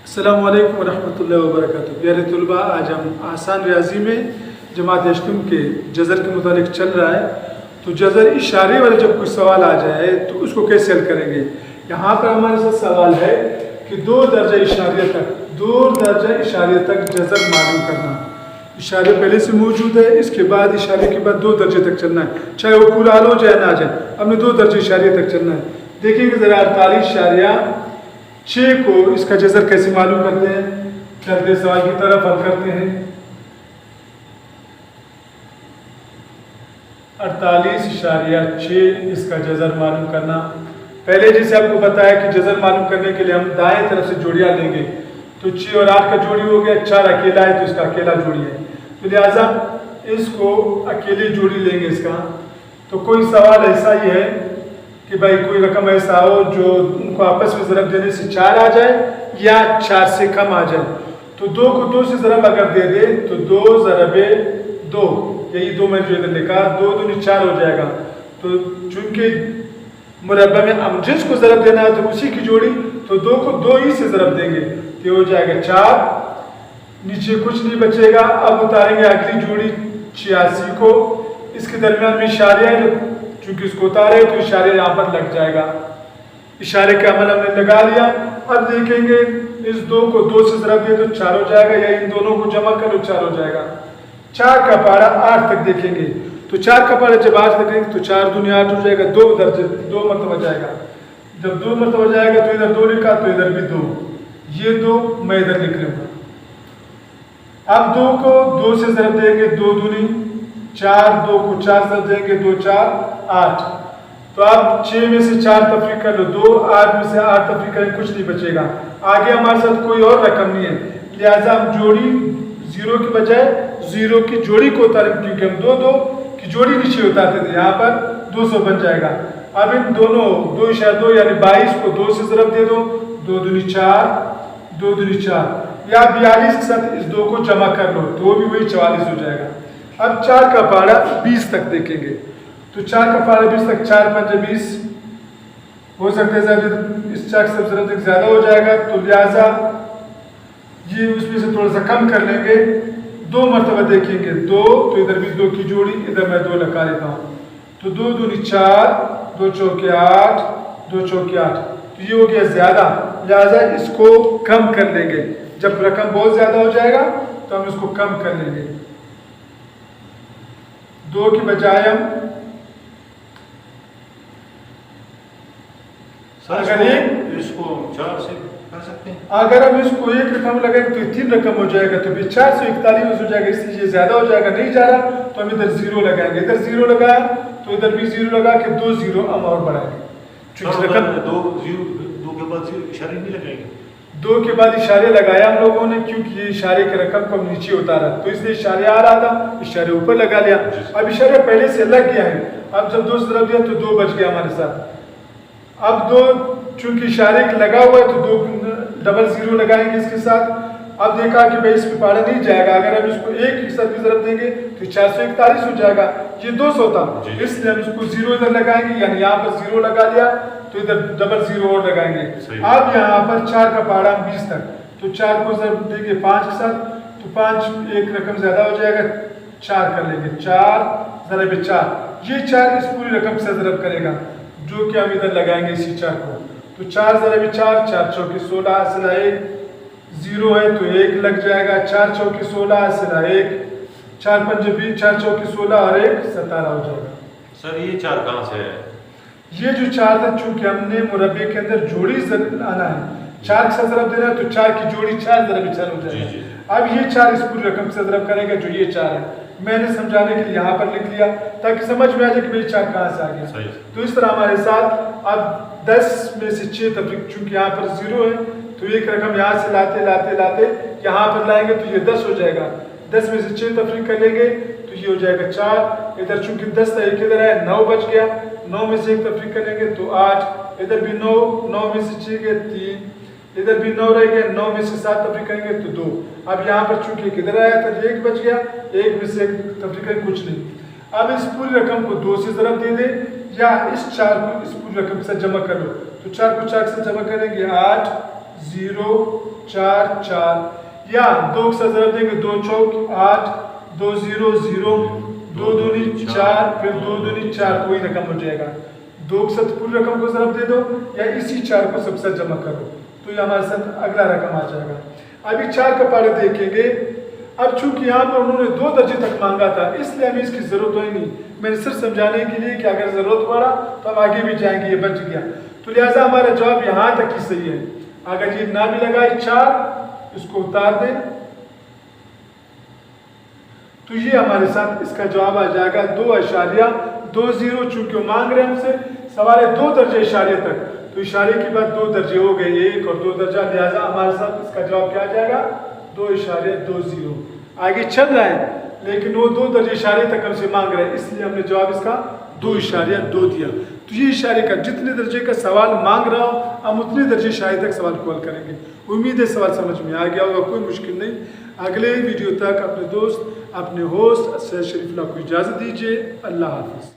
अस्सलामु अलैकुम वरहमतुल्लाहि वबरकातुहू। प्यारे तलबा, आज हम आसान रियाजी में जमात अष्टम के जज़र के मुतालिक चल रहा है। तो जज़र इशारे वाले जब कोई सवाल आ जाए तो उसको कैसे हल करेंगे। यहाँ पर हमारे साथ सवाल है कि दो दर्जा इशारे तक जज़र मालूम करना। इशारे पहले से मौजूद है, इसके बाद इशारे के बाद दो दर्जे तक चलना है, चाहे वो पूरा हाल हो जाए ना आ जाए, हमने दो दर्जे इशारे तक चलना है। देखिएगा ज़रा 48.6 को इसका जज़र कैसे मालूम करते हैं। चलते सवाल की तरफ हल करते हैं। 48.6 इसका जज़र मालूम करना। पहले जैसे आपको बताया कि जज़र मालूम करने के लिए हम दाएं तरफ से जोड़ियां लेंगे, तो 6 और 8 का जोड़ी हो गया, 4 अकेला है तो इसका अकेला जोड़ी है, तो लिहाजा इसको अकेली जोड़ी लेंगे इसका। तो कोई सवाल ऐसा ही है कि भाई कोई रकम ऐसा हो जो उनको आपस में ज़रब देने से 4 आ जाए या 4 से कम आ जाए। तो 2 को 2 से ज़रब अगर दे दे तो 2 ज़रबे 2, यही 2 मैंने जो इधर लिखा, 2 दूनी 4 हो जाएगा। तो चूंकि मुरब्बा में हम जिसको ज़रब देना है तो उसी की जोड़ी, तो 2 को 2 ही से ज़रब देंगे तो हो जाएगा 4, नीचे कुछ नहीं बचेगा। अब उतारेंगे अगली जोड़ी 86 को, इसके दरमियान में इशारे है, चूंकि इसको उतारे तो इशारे यहाँ पर लग जाएगा। इशारे का अमल हमने लगा लिया। अब देखेंगे इस 2 को 2 से ज़रब दे तो 4 हो जाएगा, या इन दोनों को जमा कर लो 4 हो जाएगा। 4 का पारा 8 तक देखेंगे, तो 4 का पारा जब 8 तक देखेंगे तो 4 दूनी 8 हो जाएगा, 2 मरतबा जाएगा। जब 2 मरतबा जाएगा तो इधर 2 लिखा तो इधर भी 2, ये 2 मैं इधर लिख लूंगा। अब 2 को 2 से ज़रब देंगे, 2 दूनी 4, 2 को 4 ज़रब देंगे, 2 4 8। तो अब 6 में से 4 तफरीक कर लो, 2, 8 में से 8 तफरीक करें, कुछ नहीं बचेगा। आगे हमारे साथ कोई और रकम नहीं है, लिहाजा हम जोड़ी 0 के बजाय 0 की जोड़ी को उतारें, क्योंकि हम 2 की जोड़ी नीचे उतारते थे, यहाँ पर 200 बन जाएगा। अब इन दोनों 2 यानी 22 को 2 से ज़रब दे दो, 2 दूनी 4, 2 दूनी 4, या 42 के साथ इस 2 को जमा कर लो तो भी वही 44 हो जाएगा। अब 4 का पारा 20 तक देखेंगे, तो 4 का पारा 20 तक, 4 5 20 हो सकता है इस 4 से ज़्यादा हो जाएगा, तो लिहाजा ये उसमें से थोड़ा सा कम कर लेंगे। 2 मरतबा देखेंगे, 2 तो इधर भी 2 की जोड़ी, इधर मैं 2 लगा लेता हूँ, तो 2 दूनी 4, 2 चौके 8, 2 चौके 8, तो ये हो गया ज़्यादा, लिहाजा इसको कम कर लेंगे। जब रकम बहुत ज़्यादा हो जाएगा तो हम इसको कम कर लेंगे। 2 के बजाय हम अगर इसको 4 से कर सकते हैं, अगर हम इसको 1 रकम लगाएंगे तो 3 रकम हो जाएगा, तो फिर 441 हो जाएगा, इसलिए ये ज़्यादा हो जाएगा, नहीं जा रहा तो हम इधर 0 लगाएंगे। इधर 0 लगाया तो इधर भी 0 लगा के 2 0 हम और बढ़ाएंगे। रकम 2 के बाद इशारे नहीं लगाएंगे, 2 के बाद इशारे लगाया हम लोगों ने, क्योंकि ये इशारे के रकम को हम नीचे उतारा तो इसलिए इशारे आ रहा था, इशारे ऊपर लगा लिया। अब इशारे पहले से लग गया है, अब जब 2 से ज़रब दिया तो 2 बच गया हमारे साथ। अब 2 चूंकि इशारे लगा हुआ है तो 2 डबल 0 लगाएंगे इसके साथ। अब देखा कि भाई इसमें पारा नहीं जाएगा, अगर हम इसको 1 के साथ भी ज़रब देंगे तो 441 हो जाएगा, ये 200 था, इसलिए हम इसको 0 इधर लगाएंगे, यानी यहाँ पर 0 लगा लिया तो इधर डबल 0 और लगाएंगे। अब यहाँ पर 4 का पारा 20 तक, तो 4 को ज़रब देंगे 5 के साथ, तो 5 1 रकम ज़्यादा हो जाएगा, 4 कर लेंगे, 4 ज़रब 4, ये 4 इस पूरी रकम से ज़रब करेगा जो कि हम इधर लगाएंगे इसी 4 को। तो 4 ज़रब 4, 4 चौके 16, असला 1, 0 है तो 1 लग जाएगा, 4 चौके 16, असला 1, 4 5 20, 4 चौके 16 और 1 17 हो जाएगा। सर ये 4 कहाँ से है? ये जो 4 था, चूंकि हमने मुरब्बे के अंदर जोड़ी आना है, 4 के साथ ज़रब देना है तो 4 की जोड़ी 4 ज़रब 4 हो जाएगा। अब ये 4 इस पूरी रकम से ज़रब करेगा जो ये 4 है, मैंने समझाने के लिए यहाँ पर लिख लिया ताकि समझ में आ जाए कि भाई 4 कहाँ से आ गया। तो इस तरह हमारे साथ अब 10 में से 6 तफरीक, चूंकि यहाँ पर 0 है तो 1 रकम यहाँ से लाते यहाँ पर लाएंगे तो ये 10 हो जाएगा। 10 में से 6 तफरीक कर लेंगे तो ये हो जाएगा 4, इधर चूंकि 10 था 1 इधर है, 9 बच गया, 9 में से 1 तफरीक करेंगे तो 8, इधर भी 9, 9 में से 6 गए 3, इधर भी 9 रह गया, 9 में से 7 तफरीक करेंगे तो 2। अब यहाँ पर चूंकि किधर आया था 1 बच गया, 1 में से 1 तफरीक करेंगे, कुछ नहीं। अब इस पूरी रकम को 2 से ज़रब दे दे, या इस 4 को इस पूरी रकम से जमा कर लो, तो 4 को 4 से जमा करेंगे 8 0 4 4, या 2 के साथ ज़रब देंगे 2 चौक 8, 2 0 0, 2 दूनी 4, फिर 2 दूनी 4, कोई रकम हो जाएगा। 2 के साथ पूरी रकम को ज़रब दे दो या इसी 4 को सबसे जमा करो, तो ये हमारे साथ अगला रकम आ जाएगा। अभी 4 का पारे देखेंगे। अब चूंकि यहाँ पर उन्होंने 2 दर्जे तक मांगा था, इसलिए हमें इसकी ज़रूरत ही नहीं। मैंने सिर्फ समझाने के लिए कि अगर ज़रूरत पड़ा तो हम आगे भी जाएंगे, ये बच गया। तो लिहाजा हमारा जवाब यहाँ तक ही सही है। अगर ये ना भी लगाए 4, इसको उतार दें तो ये हमारे साथ इसका जवाब आ जाएगा 2.20। चूंकि वो मांग रहे हैं हमसे सवाल है 2 दर्जे इशारे तक, तो इशारे के बाद 2 दर्जे हो गए, 1 और 2 दर्जा, लिहाजा हमारे साथ इसका जवाब क्या आ जाएगा 2.20। आगे चल रहा है लेकिन वो 2 दर्जे इशारे तक हमसे मांग रहे हैं, इसलिए हमने जवाब इसका 2.2 दिया। तो ये इशारे का जितने दर्जे का सवाल मांग रहा हो हम उतने दर्जे इशारे तक सवाल को हल करेंगे। उम्मीद है सवाल समझ में आ गया होगा, कोई मुश्किल नहीं। अगले वीडियो तक अपने दोस्त अपने होस्ट सैयद शरीफुल्लाह को इजाज़त दीजिए। अल्लाह हाफ़िज़।